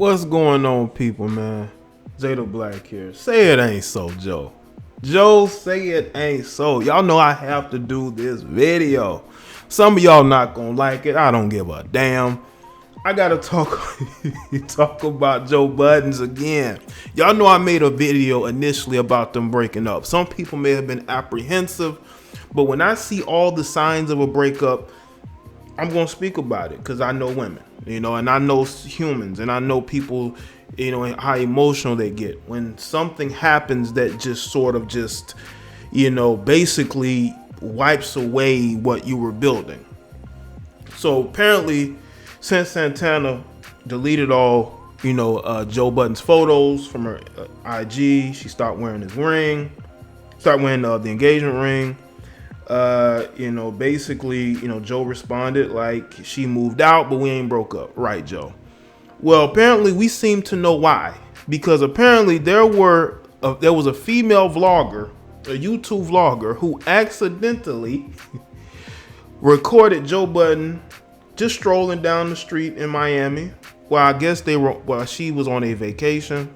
What's going on, people, man? Jaye the Black here. Say it ain't so, Joe. Joe, say it ain't so. Y'all know I have to do this video. Some of y'all not gonna like it. I don't give a damn. I gotta talk about Joe Budden's again. Y'all know I made a video initially about them breaking up. Some people may have been apprehensive, but when I see all the signs of a breakup, I'm gonna speak about it because I know women, and I know humans, and I know people, and how emotional they get when something happens that just sort of basically wipes away what you were building. So apparently, Cyn Santana deleted all, Joe Budden's photos from her IG. She stopped wearing his ring, started wearing the engagement ring. Basically, Joe responded like she moved out, but we ain't broke up. Right, Joe? Well, apparently we seem to know why, because apparently there was a female vlogger, a YouTube vlogger, who accidentally recorded Joe Budden just strolling down the street in Miami. Well, I guess she was on a vacation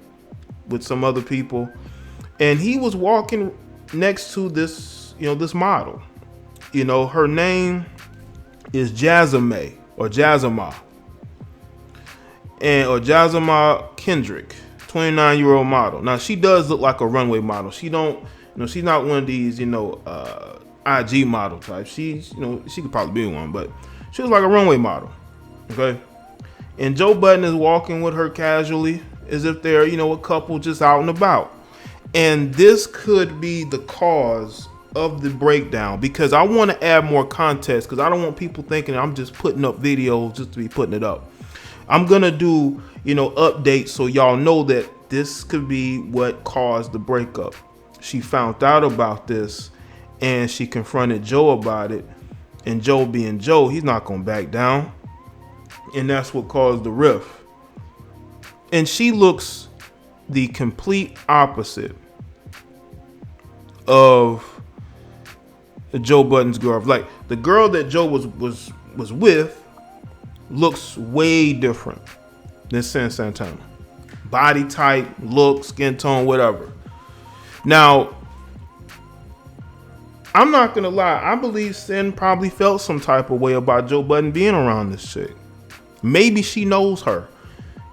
with some other people, and he was walking next to this, this model. Her name is Jazzma or Jazzma. Or Jazzma Kendrick, 29-year-old model. Now she does look like a runway model. She's not one of these, IG model types. She could probably be one, but she was like a runway model. Okay. And Joe Budden is walking with her casually as if they're, a couple just out and about. And this could be the cause of the breakdown, because I want to add more context, because I don't want people thinking I'm just putting up videos just to be putting it up. I'm gonna do updates so y'all know that this could be what caused the breakup. She found out about this and she confronted Joe about it, and Joe, being Joe, he's not gonna back down, and that's what caused the rift. And she looks the complete opposite of Joe Budden's girl. Like, the girl that Joe was with looks way different than Cyn Santana. Body type, look, skin tone, whatever. Now, I'm not gonna lie, I believe Cyn probably felt some type of way about Joe Budden being around this chick. Maybe she knows her.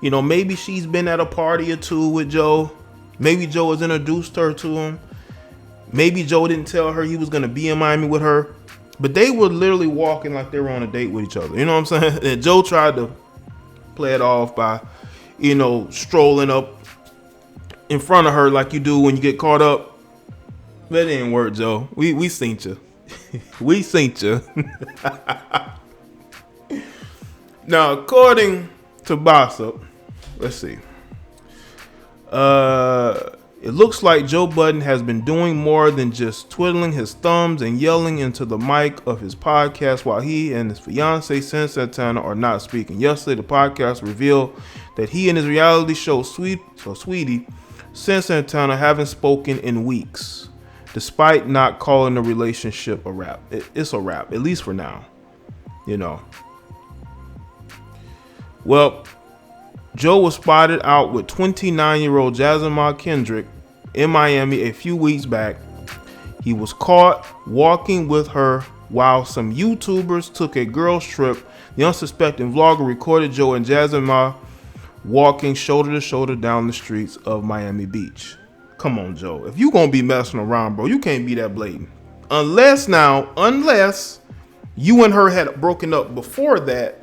Maybe she's been at a party or two with Joe. Maybe Joe has introduced her to him. Maybe Joe didn't tell her he was gonna be in Miami with her. But they were literally walking like they were on a date with each other. You know what I'm saying? And Joe tried to play it off by, strolling up in front of her like you do when you get caught up. That didn't work, Joe. We seen you. We seen you. Now, according to Gossip, let's see. It looks like Joe Budden has been doing more than just twiddling his thumbs and yelling into the mic of his podcast while he and his fiancée Cyn Santana are not speaking. Yesterday, the podcast revealed that he and his reality show Sweetie Cyn Santana haven't spoken in weeks, despite not calling the relationship a wrap. It's a wrap, at least for now. Well, Joe was spotted out with 29-year-old Jazzma Kendrick in Miami a few weeks back. He was caught walking with her while some YouTubers took a girls trip. The unsuspecting vlogger recorded Joe and Jazzma walking shoulder to shoulder down the streets of Miami Beach. Come on, Joe. If you gonna be messing around, bro, you can't be that blatant. Unless you and her had broken up before that,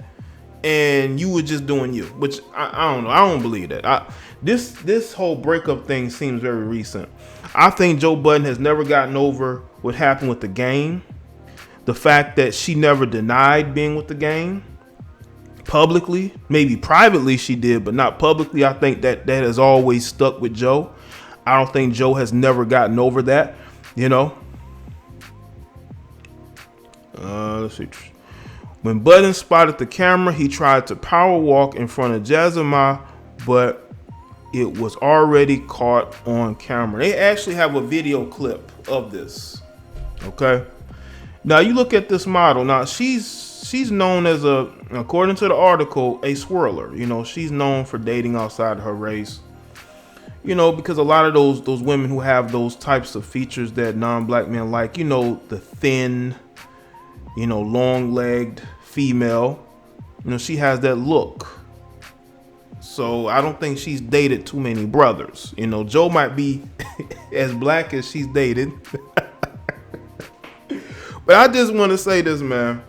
and you were just doing you, which I don't know. I don't believe that. This whole breakup thing seems very recent. I think Joe Budden has never gotten over what happened with the game. The fact that she never denied being with the game publicly. Maybe privately she did, but not publicly. I think that has always stuck with Joe. I don't think Joe has never gotten over that, Let's see. When Budden spotted the camera, he tried to power walk in front of Jazzma, but it was already caught on camera. They actually have a video clip of this. Okay. Now you look at this model. Now she's she's known as according to the article, a swirler. You know, she's known for dating outside of her race. You know, because a lot of those women who have those types of features that non-black men like, you know, the thin, you know, long-legged female, you know, she has that look. So I don't think she's dated too many brothers. You know, Joe might be as black as she's dated. But I just want to say this, man.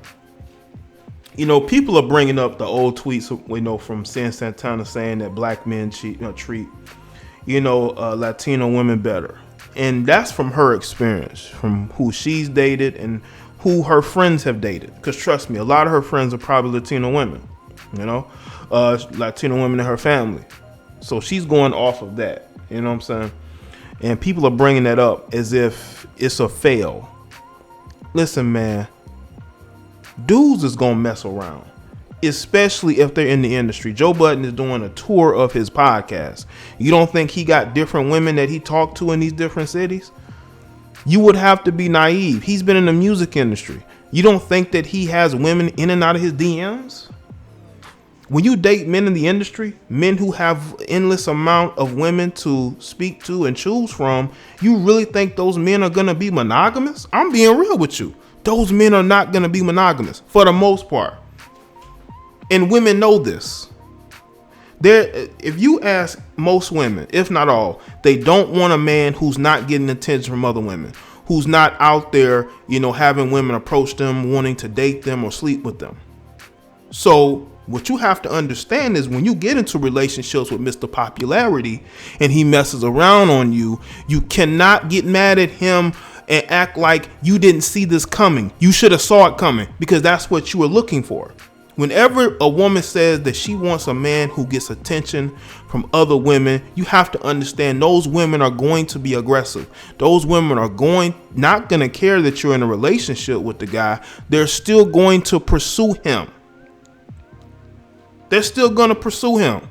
You know, people are bringing up the old tweets, you know, from Cyn Santana saying that black men treat Latino women better. And that's from her experience, from who she's dated and who her friends have dated. Because trust me, a lot of her friends are probably Latino women, you know, Latino women in her family. So she's going off of that, you know what I'm saying? And people are bringing that up as if it's a fail. Listen, man, dudes is going to mess around, especially if they're in the industry. Joe Budden is doing a tour of his podcast. You don't think he got different women that he talked to in these different cities? You would have to be naive. He's been in the music industry. You don't think that he has women in and out of his DMs? When you date men in the industry, men who have endless amount of women to speak to and choose from, you really think those men are going to be monogamous? I'm being real with you. Those men are not going to be monogamous for the most part. And women know this. If you ask most women, if not all, they don't want a man who's not getting attention from other women, who's not out there, you know, having women approach them, wanting to date them or sleep with them. So what you have to understand is when you get into relationships with Mr. Popularity and he messes around on you, you cannot get mad at him and act like you didn't see this coming. You should have saw it coming, because that's what you were looking for. Whenever a woman says that she wants a man who gets attention from other women, you have to understand those women are going to be aggressive. Those women are not going to care that you're in a relationship with the guy. They're still going to pursue him. They're still going to pursue him.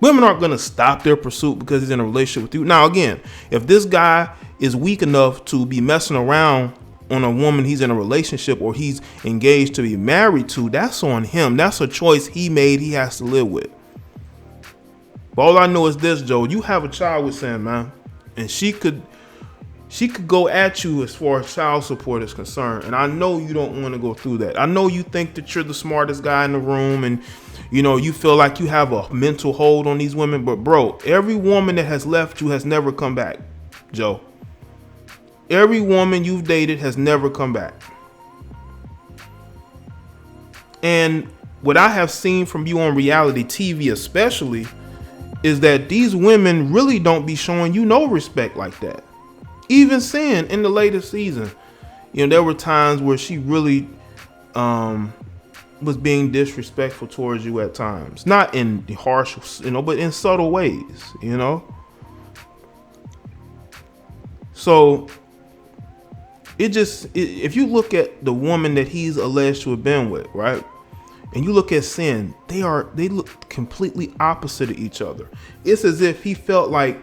Women aren't going to stop their pursuit because he's in a relationship with you. Now, again, if this guy is weak enough to be messing around on a woman he's in a relationship or he's engaged to be married to, that's on him. That's a choice he made, he has to live with. But all I know is this, Joe, you have a child with Sam, man, and she could go at you as far as child support is concerned. And I know you don't want to go through that. I know you think that you're the smartest guy in the room and, you know, you feel like you have a mental hold on these women. But, bro, every woman that has left you has never come back, Joe. Every woman you've dated has never come back. And what I have seen from you on reality TV especially is that these women really don't be showing you no respect like that. Even Cyn in the latest season, you know, there were times where she really was being disrespectful towards you at times. Not in the harsh, you know, but in subtle ways, you know. So if you look at the woman that he's alleged to have been with, right, and you look at Cyn, they look completely opposite of each other. It's as if he felt like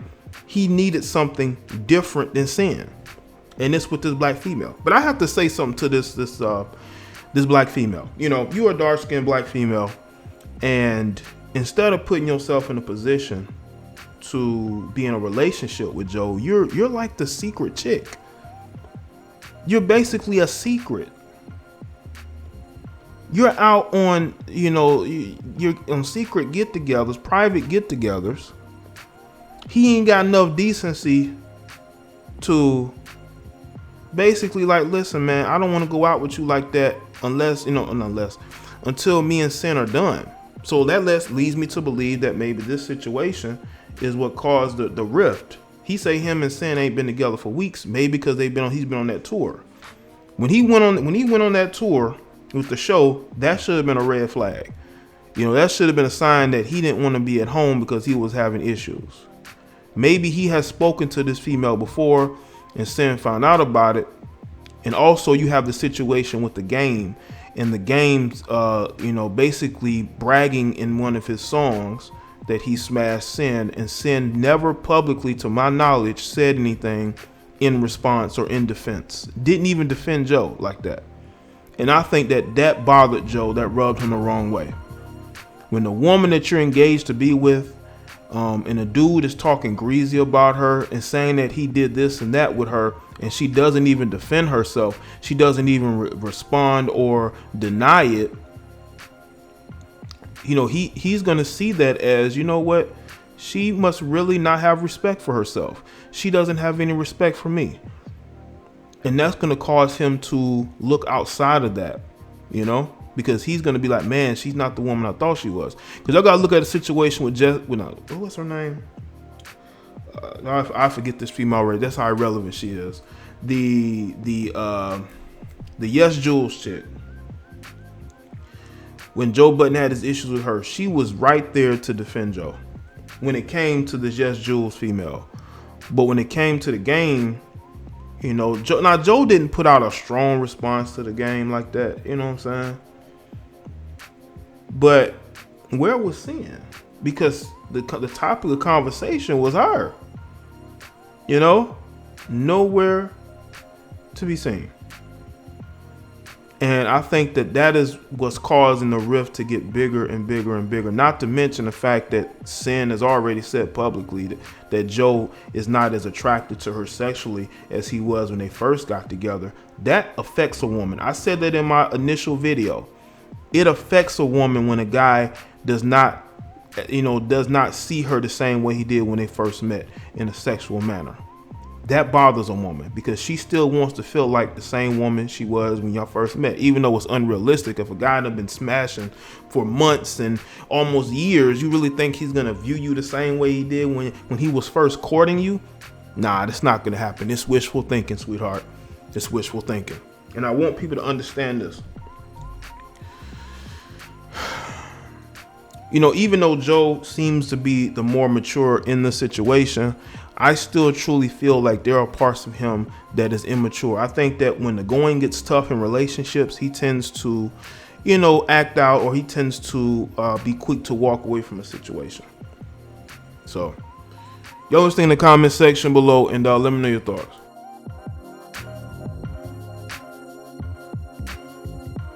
he needed something different than Cyn, and it's with this black female. But I have to say something to this black female. You know, you're a dark-skinned black female, and instead of putting yourself in a position to be in a relationship with Joe, you're like the secret chick. You're basically a secret. You're out on, you know, you're on secret get-togethers, private get-togethers. He ain't got enough decency to basically like, listen, man, I don't want to go out with you like that until me and Cyn are done. So that leads me to believe that maybe this situation is what caused the rift. He say him and Cyn ain't been together for weeks, maybe because he's been on that tour. When he went on that tour with the show, that should have been a red flag. You know, that should have been a sign that he didn't want to be at home because he was having issues. Maybe he has spoken to this female before and Cyn found out about it. And also you have the situation with the game, and the game's basically bragging in one of his songs that he smashed Cyn, and Cyn never publicly, to my knowledge, said anything in response or in defense. Didn't even defend Joe like that. And I think that bothered Joe, that rubbed him the wrong way. When the woman that you're engaged to be with, and a dude is talking greasy about her and saying that he did this and that with her, and she doesn't even defend herself, she doesn't even respond or deny it, you know, he's gonna see that as, you know what, she must really not have respect for herself. She doesn't have any respect for me. And that's gonna cause him to look outside of that, you know, because he's gonna be like, man, she's not the woman I thought she was. Because I gotta look at a situation with what's her name? I forget this female already. That's how irrelevant she is. The Yes Jules chick. When Joe Budden had his issues with her, she was right there to defend Joe when it came to this Yes Jules female. But when it came to the game, you know, Joe didn't put out a strong response to the game like that. You know what I'm saying? But where was Cyn? Because the topic of conversation was her. You know, nowhere to be seen. And I think that is what's causing the rift to get bigger and bigger and bigger. Not to mention the fact that Cyn has already said publicly that Joe is not as attracted to her sexually as he was when they first got together. That affects a woman. I said that in my initial video. It affects a woman when a guy does not see her the same way he did when they first met in a sexual manner. That bothers a woman because she still wants to feel like the same woman she was when y'all first met, even though it's unrealistic. If a guy had been smashing for months and almost years, you really think he's gonna view you the same way he did when he was first courting you? Nah, that's not gonna happen. It's wishful thinking, sweetheart. It's wishful thinking. And I want people to understand this. You know, even though Joe seems to be the more mature in the situation, I still truly feel like there are parts of him that is immature. I think that when the going gets tough in relationships, he tends to, you know, act out, or he tends to be quick to walk away from a situation. So, y'all just think in the comment section below, and let me know your thoughts.